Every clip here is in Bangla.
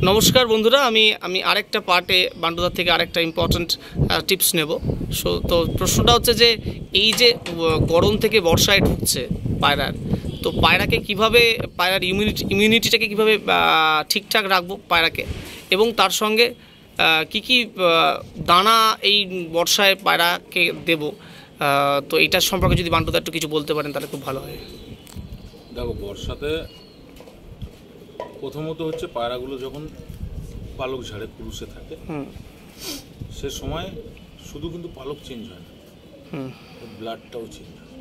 নমস্কার বন্ধুরা, আমি আমি আরেকটা পার্টে বান্ডুদার থেকে আরেকটা ইম্পর্ট্যান্ট টিপস নেব। তো প্রশ্নটা হচ্ছে যে এই যে গরম থেকে বর্ষায় ঢুকছে পায়রার, তো পায়রাকে কিভাবে, পায়রার ইমিউনিটিটাকে কিভাবে ঠিকঠাক রাখবো পায়রাকে, এবং তার সঙ্গে কি কি দানা এই বর্ষায় পায়রাকে দেব, তো এইটার সম্পর্কে যদি বান্ডুদা একটু কিছু বলতে পারেন তাহলে খুব ভালো হয়। দেখো, বর্ষাতে প্রথমত হচ্ছে পায়রাগুলো যখন পালক ঝাড়ে পুরুষে থাকে সে সময় শুধু কিন্তু পালক চেঞ্জ হয় না, ব্লাডটাও চেঞ্জ হয়।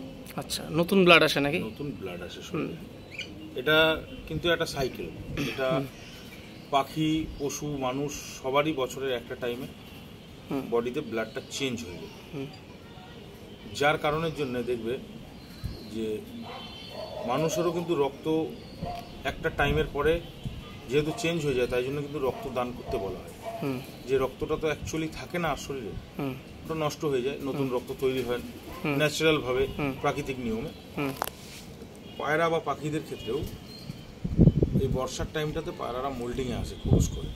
আচ্ছা, নতুন ব্লাড আসে নাকি? নতুন ব্লাড আসে। এটা কিন্তু একটা সাইকেল। এটা পাখি, পশু, মানুষ সবারই বছরের একটা টাইমে বডিতে ব্লাডটা চেঞ্জ হয়ে যায়, যার কারণের জন্য দেখবে যে মানুষেরও কিন্তু রক্ত একটা টাইমের পরে যেহেতু চেঞ্জ হয়ে যায়, তাই জন্য কিন্তু রক্ত দান করতে বলা হয়। যে রক্তটা তো অ্যাকচুয়ালি থাকে না আর শরীরে, ওটা নষ্ট হয়ে যায়, নতুন রক্ত তৈরি হয় ন্যাচারাল ভাবে, প্রাকৃতিক নিয়মে। পায়রা বা পাখিদের ক্ষেত্রেও এই বর্ষার টাইমটাতে পায়রারা মোল্ডিংয়ে আসে ক্রুজ করে।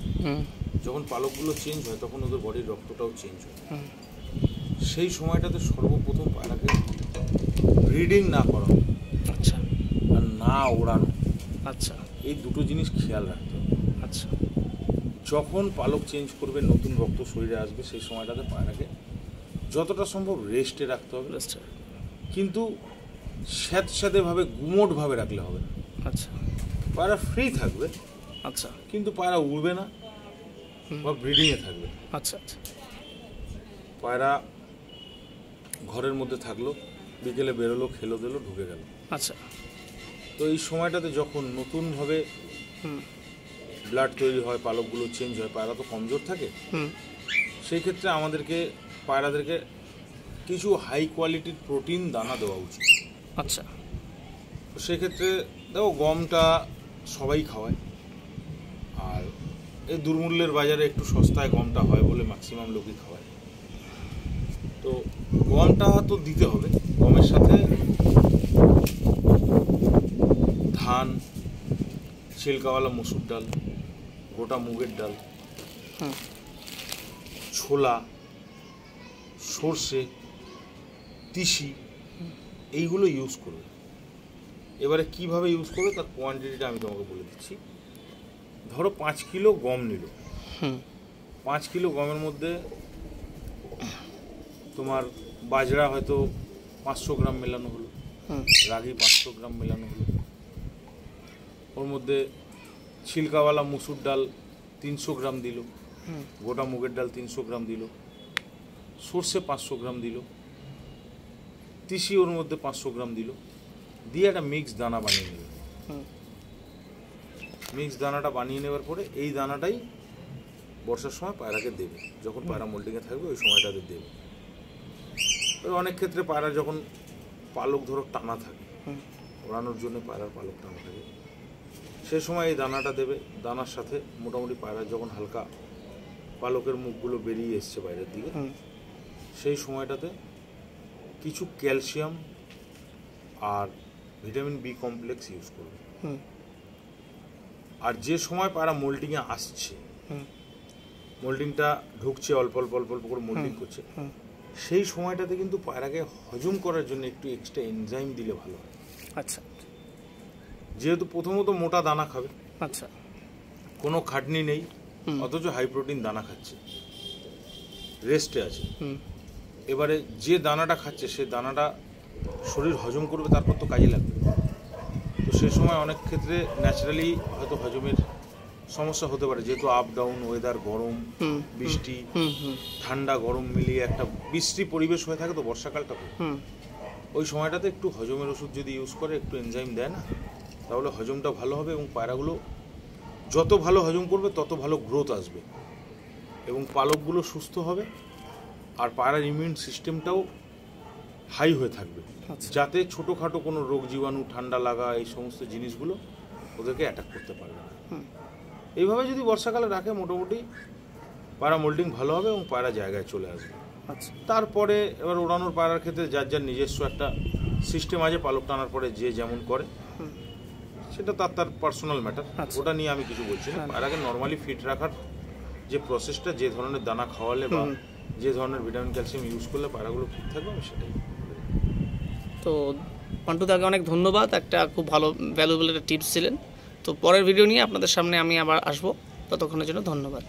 যখন পালকগুলো চেঞ্জ হয় তখন ওদের বডির রক্তটাও চেঞ্জ হয়। সেই সময়টাতে সর্বপ্রথম পায়রাকে ব্রিডিং না করানো, আচ্ছা, আর না ওড়ানো, আচ্ছা, এই দুটো জিনিস খেয়াল রাখতে হবে। আচ্ছা, যখন পালক চেঞ্জ করবে, নতুন রক্ত শরীরে আসবে, সেই সময়টাতে পায়রাকে যতটা সম্ভব রেস্টে রাখতে হবে, কিন্তু স্যাঁতস্যাঁতেভাবে গুমোটভাবে রাখলে হবে না। আচ্ছা, পায়রা ফ্রি থাকবে, আচ্ছা, কিন্তু পায়রা উড়বে না বা ব্রিডিংয়ে থাকবে। আচ্ছা, আচ্ছা, পায়রা ঘরের মধ্যে থাকলো, বিকেলে বেরোলো, খেলো দিলো, ঢুকে গেল। আচ্ছা, তো এই সময়টাতে যখন নতুনভাবে ব্লাড তৈরি হয়, পালকগুলো চেঞ্জ হয়, পায়রা তো কমজোর থাকে, সেই ক্ষেত্রে আমাদেরকে পায়রাদেরকে কিছু হাই কোয়ালিটির প্রোটিন দানা দেওয়া উচিত। আচ্ছা, তো সেক্ষেত্রে দেখো, গমটা সবাই খাওয়ায়, আর এই দুর্মূল্যের বাজারে একটু সস্তায় গমটা হয় বলে ম্যাক্সিমাম লোকই খাওয়ায়। তো গমটা তো দিতে হবে, গমের সাথে ধান, ছিলকাওয়ালা মসুর ডাল, গোটা মুগের ডাল, ছোলা, সর্ষে, তিসি, এইগুলো ইউজ করবে। এবারে কিভাবে ইউজ করবে তার কোয়ান্টিটিটা আমি তোমাকে বলে দিচ্ছি। ধরো 5 কিলো গম নিল, 5 কিলো গমের মধ্যে তোমার বাজরা হয়তো 500 গ্রাম মেলানো হলো, রাগি 500 গ্রাম মেলানো হলো, ওর মধ্যে ছিলকাওয়ালা মুসুর ডাল 300 গ্রাম দিল, গোটা মুগের ডাল 300 গ্রাম দিল, সর্ষে 500 গ্রাম দিল, তিসি ওর মধ্যে 500 গ্রাম দিল, দিয়ে একটা মিক্স দানা বানিয়ে নেবে। মিক্স দানাটা বানিয়ে নেওয়ার পরে এই দানাটাই বর্ষার সময় পায়রাকে দেবে, যখন পায়রা মোল্ডিংয়ে থাকবে ওই সময়টাতে দেবে। অনেক ক্ষেত্রে পায়রা যখন পালক ধরো টানা থাকে, ওড়ানোর জন্য পায়রার পালক টানা থাকে, সে সময় এই দানাটা দেবে। দানার সাথে মোটামুটি পায়রা যখন হালকা পালকের মুখগুলো বেরিয়ে এসছে বাইরের দিকে, সেই সময়টাতে কিছু ক্যালসিয়াম আর ভিটামিন বি কমপ্লেক্স ইউজ করবে। আর যে সময় পায়রা মোল্ডিংয়ে আসছে, মোল্ডিংটা ঢুকছে, অল্প অল্প অল্প অল্প করে মোল্ডিং করছে, সেই সময়টাতে কিন্তু পায়রাকে হজম করার জন্য একটু এক্সট্রা এনজাইম দিলে ভালো হয়। আচ্ছা, যেহেতু প্রথমত মোটা দানা খাবে, আচ্ছা, কোনো খাটনি নেই, অথচ হাই প্রোটিন দানা খাচ্ছে, রেস্টে আছে। এবারে যে দানাটা খাচ্ছে সে দানাটা শরীর হজম করবে, তারপর তো কাজে লাগবে। তো সে সময় অনেক ক্ষেত্রে ন্যাচারালি হয়তো হজমের সমস্যা হতে পারে, যেহেতু আপ ডাউন ওয়েদার, গরম বৃষ্টি, ঠান্ডা গরম মিলিয়ে একটা বিশ্রী পরিবেশ হয়ে থাকে। তো বর্ষাকালটা ওই সময়টাতে একটু হজমের ওষুধ যদি ইউজ করে, একটু এনজাইম দেয় না, তাহলে হজমটা ভালো হবে এবং পায়রাগুলো যত ভালো হজম করবে তত ভালো গ্রোথ আসবে এবং পালকগুলো সুস্থ হবে, আর পায়রার ইমিউন সিস্টেমটাও হাই হয়ে থাকবে, যাতে ছোটোখাটো কোনো রোগ জীবাণু, ঠান্ডা লাগা, এই সমস্ত জিনিসগুলো ওদেরকে অ্যাটাক করতে পারবে না। এইভাবে যদি বর্ষাকালে রাখে, মোটামুটি পায়রা মোল্ডিং ভালো হবে এবং পায়রা জায়গায় চলে আসবে। আচ্ছা, তারপরে এবার ওড়ানোর পায়রার ক্ষেত্রে যার যার নিজস্ব একটা সিস্টেম আছে, পালক টানার পরে যে যেমন করে সেটা তার পার্সোনাল ম্যাটার, আচ্ছা। ওটা নিয়ে আমি কিছু বলছি না। পায়রাকে নর্মালি ফিট রাখার যে প্রসেসটা, যে ধরনের দানা খাওয়ালে বা যে ধরনের ভিটামিন ক্যালসিয়াম ইউজ করলে পায়রাগুলো ঠিক থাকবে, আমি সেটাই বলি। তো পান্টুদাকে অনেক ধন্যবাদ, একটা খুব ভালো ভ্যালুয়েবল একটা টিপস ছিলেন। তো পরের ভিডিও নিয়ে আপনাদের সামনে আমি আবার আসবো, ততক্ষণের জন্য ধন্যবাদ।